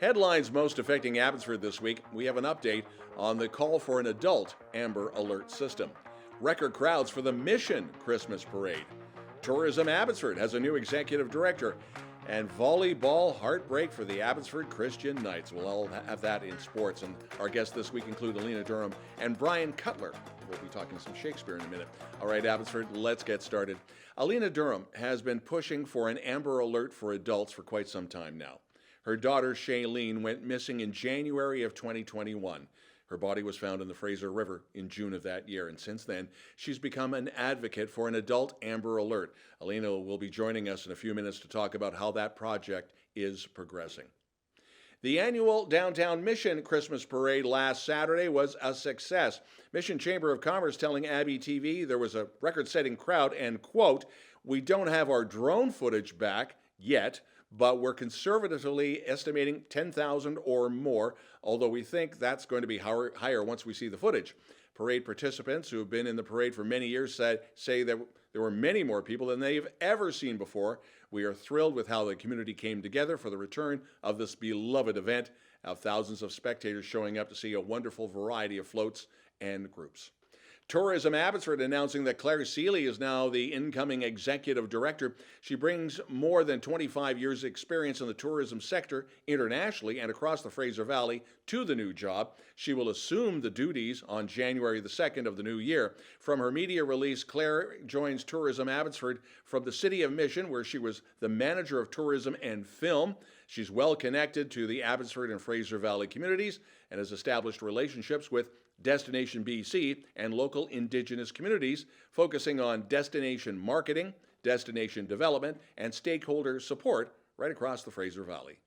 Headlines most affecting Abbotsford this week. We have an update on the call for an adult Amber Alert system. Record crowds for the Mission Christmas Parade. Tourism Abbotsford has a new executive director. And volleyball heartbreak for the Abbotsford Christian Knights. We'll all have that in sports. And our guests this week include Alina, Durham, and Bryan, Cutler. We'll be talking some Shakespeare in a minute. All right, Abbotsford, let's get started. Alina Durham has been pushing for an Amber Alert for adults for quite some time now. Her daughter, Lehn, went missing in January of 2021. Her body was found in the Fraser River in June of that year, and since then, she's become an advocate for an adult Amber Alert. Alina will be joining us in a few minutes to talk about how that project is progressing. The annual Downtown Mission Christmas Parade last Saturday was a success. Mission Chamber of Commerce telling abbyTV there was a record-setting crowd and, quote, "We don't have our drone footage back yet, but we're conservatively estimating 10,000 or more, although we think that's going to be higher once we see the footage." Parade participants who have been in the parade for many years say that there were many more people than they've ever seen before. We are thrilled with how the community came together for the return of this beloved event, thousands of spectators showing up to see a wonderful variety of floats and groups. Tourism Abbotsford announcing that Claire Seeley is now the incoming executive director. She brings more than 25 years' experience in the tourism sector internationally and across the Fraser Valley to the new job. She will assume the duties on January the 2nd of the new year. From her media release, Claire joins Tourism Abbotsford from the City of Mission, where she was the manager of tourism and film. She's well connected to the Abbotsford and Fraser Valley communities and has established relationships with Destination BC and local Indigenous communities, focusing on destination marketing, destination development, and stakeholder support right across the Fraser Valley.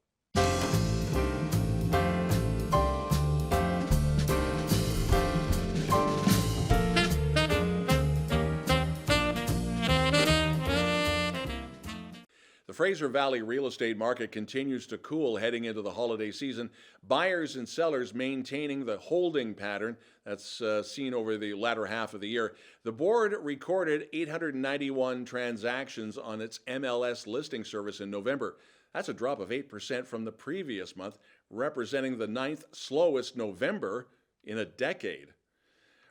The Fraser Valley real estate market continues to cool heading into the holiday season. Buyers and sellers maintaining the holding pattern that's seen over the latter half of the year. The board recorded 891 transactions on its MLS listing service in November. That's a drop of 8% from the previous month, representing the 9th slowest November in a decade.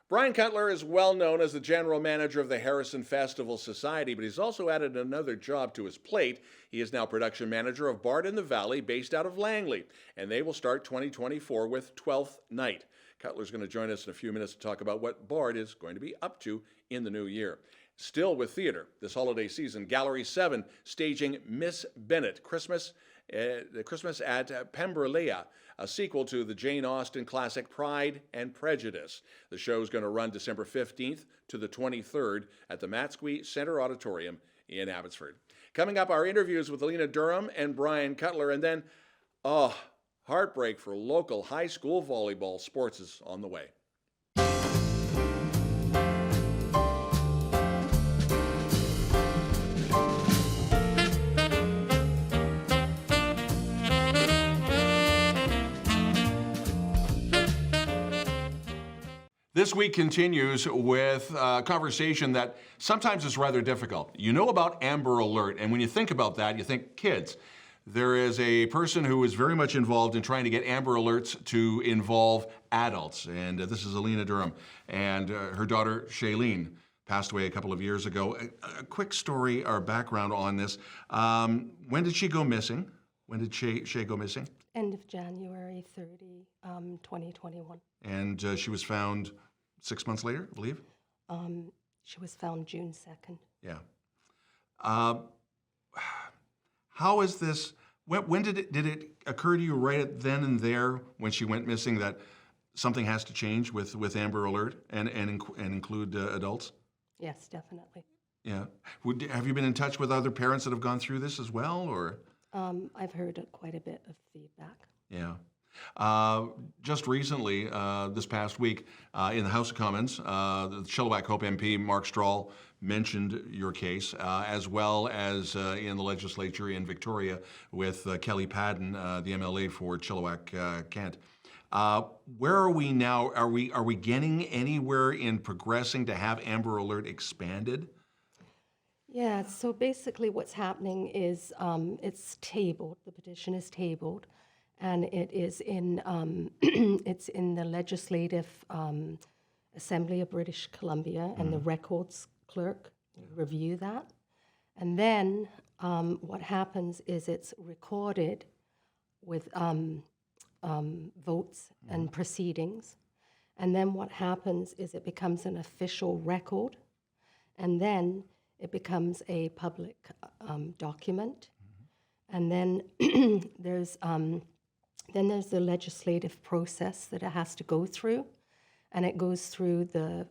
Bryan Cutler is well known as the general manager of the Harrison Festival Society, but he's also added another job to his plate. He is now production manager of Bard in the Valley, based out of Langley, and they will start 2024 with 12th Night. Cutler's going to join us in a few minutes to talk about what Bard is going to be up to in the new year. Still with theater this holiday season, Gallery 7 staging Miss Bennet Christmas at Pemberlea, a sequel to the Jane Austen classic Pride and Prejudice. The show is going to run December 15th to the 23rd at the Matsqui Center Auditorium in Abbotsford. Coming up, our interviews with Alina Durham and Bryan Cutler, and then, heartbreak for local high school volleyball. Sports is on the way. This week continues with a conversation that sometimes is rather difficult. You know about Amber Alert, and when you think about that, you think kids. There is a person who is very much involved in trying to get Amber Alerts to involve adults, and this is Alina Durham, and her daughter, Lehn, passed away a couple of years ago. A quick story or background on this. When did she go missing? When did Shay go missing? End of January 30, 2021. And she was found 6 months later, I believe? She was found June 2nd. Yeah. How is this, when did it occur to you right then and there when she went missing that something has to change with Amber Alert and include adults? Yes, definitely. Yeah. Have you been in touch with other parents that have gone through this as well, or? I've heard quite a bit of feedback. Yeah. Just recently, this past week, in the House of Commons, the Chilliwack Hope MP, Mark Strahl, mentioned your case, as well as in the legislature in Victoria with Kelly Padden, the MLA for Chilliwack, Kent. Where are we now? Are we getting anywhere in progressing to have Amber Alert expanded? Yeah, so basically what's happening is it's tabled, the petition is tabled, and it is in it's in the Legislative Assembly of British Columbia, and the records clerk review that. And then what happens is it's recorded with votes and proceedings. And then what happens is it becomes an official record, and then it becomes a public document. And then there's the legislative process that it has to go through, and it goes through the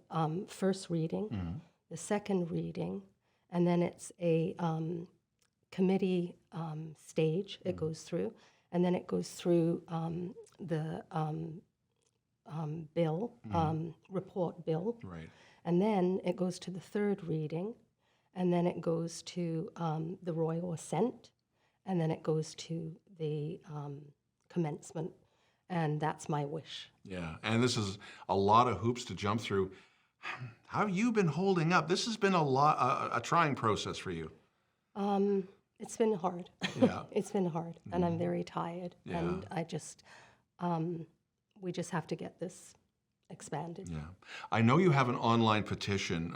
first reading, the second reading, and then it's a committee stage it goes through, and then it goes through the bill, report bill. Right. And then it goes to the third reading, and then it goes to the royal assent, and then it goes to the commencement, and that's my wish. Yeah, and this is a lot of hoops to jump through. How have you been holding up? This has been a trying process for you. It's been hard. Yeah. It's been hard, and I'm very tired, Yeah. and I just, we just have to get this expanded. Yeah, I know you have an online petition.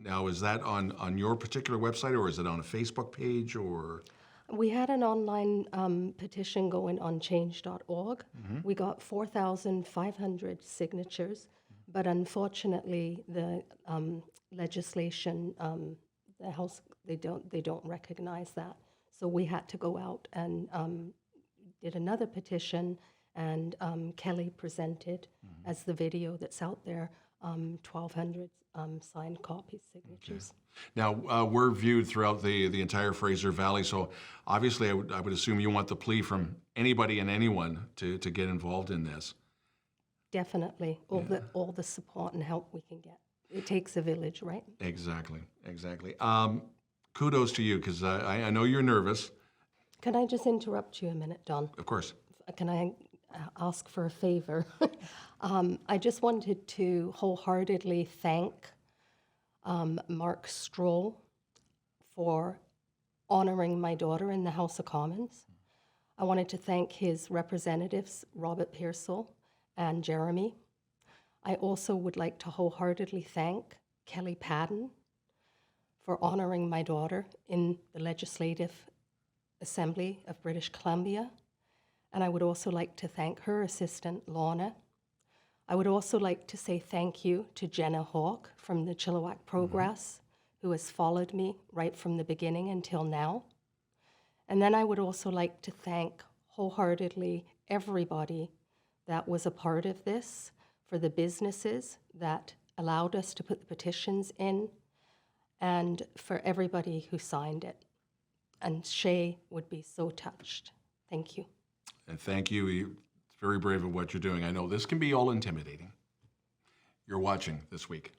Now, is that on your particular website, or is it on a Facebook page, or? We had an online petition going on change.org. We got 4,500 signatures, but unfortunately, the legislation, the House, they don't recognize that. So we had to go out and did another petition, and Kelly presented as the video that's out there, 1,200 signed copies, signatures. Okay. Now, we're viewed throughout the entire Fraser Valley, so obviously I would assume you want the plea from anybody and anyone to get involved in this. Definitely, all the support and help we can get. It takes a village, right? Exactly, exactly. Kudos to you, because I know you're nervous. Can I just interrupt you a minute, Don? Of course. Can I ask for a favor? I just wanted to wholeheartedly thank Mark Stroll for honoring my daughter in the House of Commons. I wanted to thank his representatives, Robert Pearsall and Jeremy. I also would like to wholeheartedly thank Kelly Padden for honoring my daughter in the Legislative Assembly of British Columbia. And I would also like to thank her assistant, Lorna. I would also like to say thank you to Jenna Hawk from the Chilliwack Progress, who has followed me right from the beginning until now. And then I would also like to thank wholeheartedly everybody that was a part of this, for the businesses that allowed us to put the petitions in, and for everybody who signed it. And Shay would be so touched. Thank you. And thank you. It's very brave of what you're doing. I know this can be all intimidating. You're watching This Week.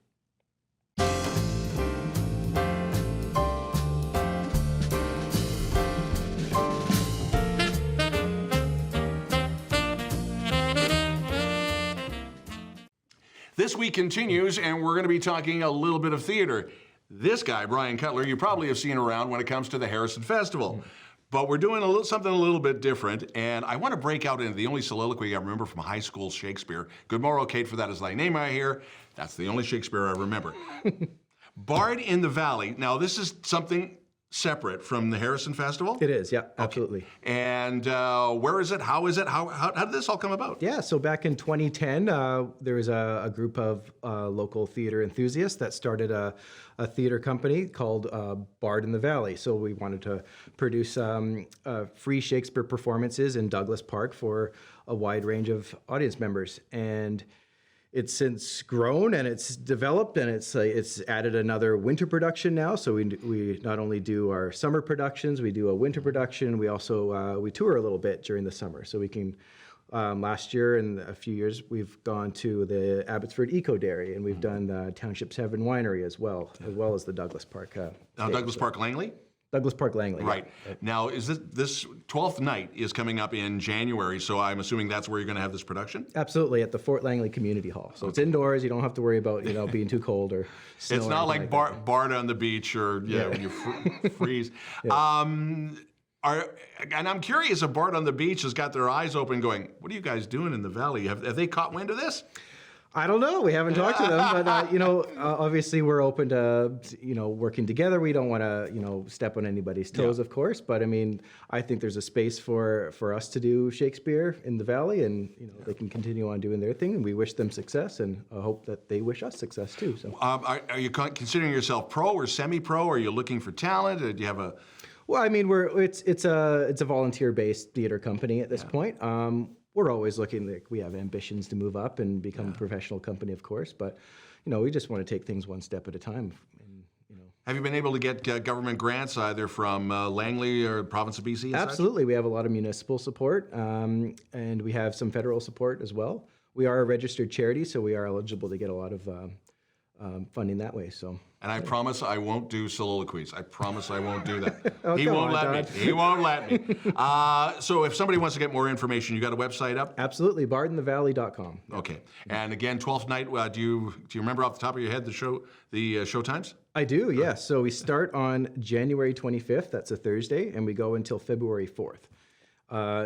This week continues, and we're going to be talking a little bit of theater. This guy, Bryan Cutler, you probably have seen around when it comes to the Harrison Festival. But we're doing something a little bit different, and I want to break out into the only soliloquy I remember from high school Shakespeare. Good morrow, Kate, for that is thy name I hear. That's the only Shakespeare I remember. Bard in the Valley. Now, this is something separate from the Harrison Festival? It is, yeah, absolutely. Okay. And where is it? How is it? How did this all come about? Yeah, so back in 2010, there was a group of local theater enthusiasts that started a theater company called Bard in the Valley. So we wanted to produce free Shakespeare performances in Douglas Park for a wide range of audience members. And it's since grown and it's developed, and it's added another winter production now. So we not only do our summer productions, we do a winter production. We also we tour a little bit during the summer. So we can last year and a few years we've gone to the Abbotsford Eco Dairy, and we've done the Township 7 Winery as well as the Douglas Park. Now Douglas Park Langley. Douglas Park Langley. Right. Yeah. Now, is this 12th night is coming up in January, so I'm assuming that's where you're going to have this production? Absolutely, at the Fort Langley Community Hall. So it's indoors. You don't have to worry about being too cold or snow. It's not like Barda on the beach or when you freeze. Yeah. And I'm curious if Bart on the beach has got their eyes open going, what are you guys doing in the valley? Have they caught wind of this? I don't know. We haven't talked to them, but obviously we're open to working together. We don't want to step on anybody's toes, of course. But I mean, I think there's a space for us to do Shakespeare in the valley, and they can continue on doing their thing. And we wish them success, and I hope that they wish us success too. So, are you considering yourself pro or semi-pro? Are you looking for talent? Or do you have a? Well, I mean, it's a volunteer-based theater company at this point. We're always looking, like, we have ambitions to move up and become a professional company, of course, but we just want to take things one step at a time. And, Have you been able to get government grants either from Langley or province of BC? Absolutely. We have a lot of municipal support, and we have some federal support as well. We are a registered charity, so we are eligible to get a lot of funding that way. So. And I promise I won't do soliloquies. I promise I won't do that. Oh, He won't let me. He won't let me. So if somebody wants to get more information, you got a website up? Absolutely, bardinthevalley.com. Okay. And again, 12th night, do you remember off the top of your head the show times? I do, yes. So we start on January 25th, that's a Thursday, and we go until February 4th.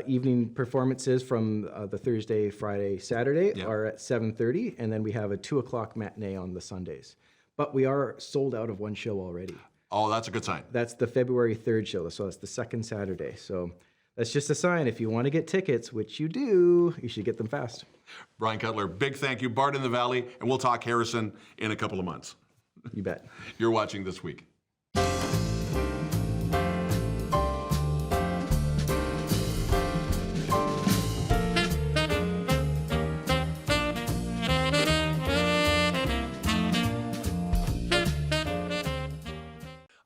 Evening performances from the Thursday, Friday, Saturday are at 7:30, and then we have a 2 o'clock matinee on the Sundays. But we are sold out of one show already. Oh, that's a good sign. That's the February 3rd show, so that's the second Saturday. So that's just a sign. If you want to get tickets, which you do, you should get them fast. Bryan Cutler, big thank you. Bart in the Valley, and we'll talk Harrison in a couple of months. You bet. You're watching This Week.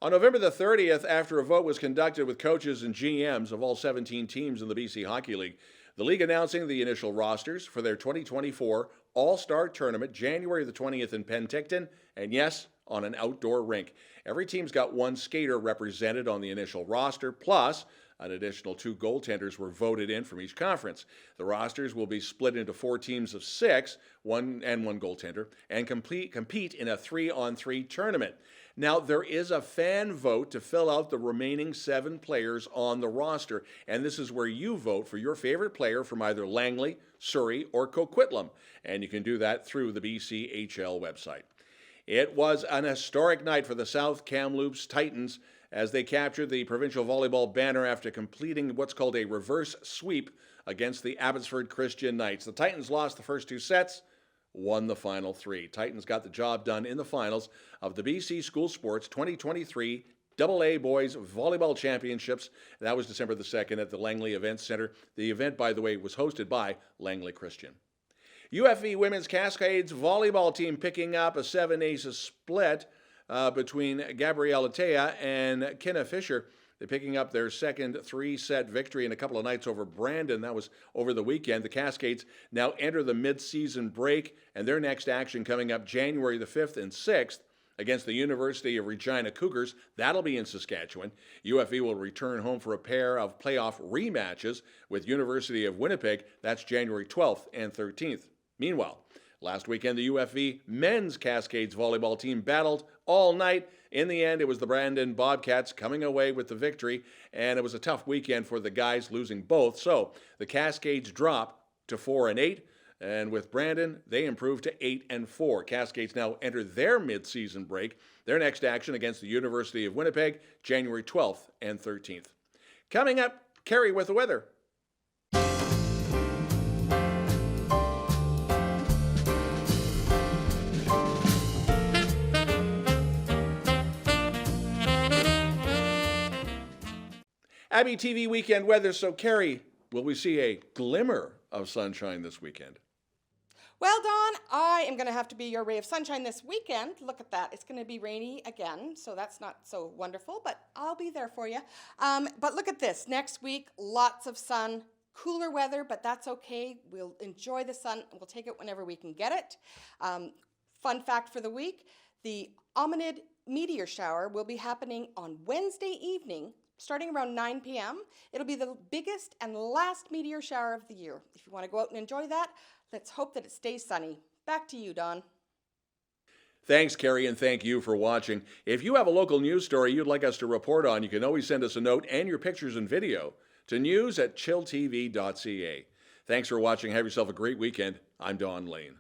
On November the 30th, after a vote was conducted with coaches and GMs of all 17 teams in the BC Hockey League, the league announcing the initial rosters for their 2024 All-Star Tournament, January the 20th in Penticton, and yes, on an outdoor rink. Every team's got one skater represented on the initial roster, plus an additional 2 goaltenders were voted in from each conference. The rosters will be split into 4 teams of 6, one goaltender, and compete in a 3-on-3 tournament. Now, there is a fan vote to fill out the remaining 7 players on the roster, and this is where you vote for your favorite player from either Langley, Surrey, or Coquitlam, and you can do that through the BCHL website. It was an historic night for the South Kamloops Titans as they captured the provincial volleyball banner after completing what's called a reverse sweep against the Abbotsford Christian Knights. The Titans lost the first 2 sets, won the final 3. Titans got the job done in the finals of the BC School Sports 2023 AA Boys Volleyball Championships. That was December the 2nd at the Langley Events Center. The event, by the way, was hosted by Langley Christian. UFV Women's Cascades Volleyball team picking up a 7-ace split between Gabriella Tea and Kenna Fisher. They're picking up their second 3-set victory in a couple of nights over Brandon. That was over the weekend. The Cascades now enter the mid-season break, and their next action coming up January the 5th and 6th against the University of Regina Cougars. That'll be in Saskatchewan. UFV will return home for a pair of playoff rematches with University of Winnipeg. That's January 12th and 13th. Meanwhile, last weekend, the UFV men's Cascades volleyball team battled all night. In the end, it was the Brandon Bobcats coming away with the victory, and it was a tough weekend for the guys, losing both. So the Cascades drop to 4-8, and with Brandon, they improved to 8-4. Cascades now enter their mid-season break. Their next action against the University of Winnipeg, January 12th and 13th. Coming up, Cari with the weather. abbyTV weekend weather. So, Cari, will we see a glimmer of sunshine this weekend? Well, Don, I am going to have to be your ray of sunshine this weekend. Look at that. It's going to be rainy again, so that's not so wonderful, but I'll be there for you. But look at this. Next week, lots of sun, cooler weather, but that's okay. We'll enjoy the sun, and we'll take it whenever we can get it. Fun fact for the week, the Ominid meteor shower will be happening on Wednesday evening, starting around 9 p.m. It'll be the biggest and last meteor shower of the year. If you want to go out and enjoy that, let's hope that it stays sunny. Back to you, Don. Thanks, Cari, and thank you for watching. If you have a local news story you'd like us to report on, you can always send us a note and your pictures and video to news@chilltv.ca. Thanks for watching. Have yourself a great weekend. I'm Don Lehn.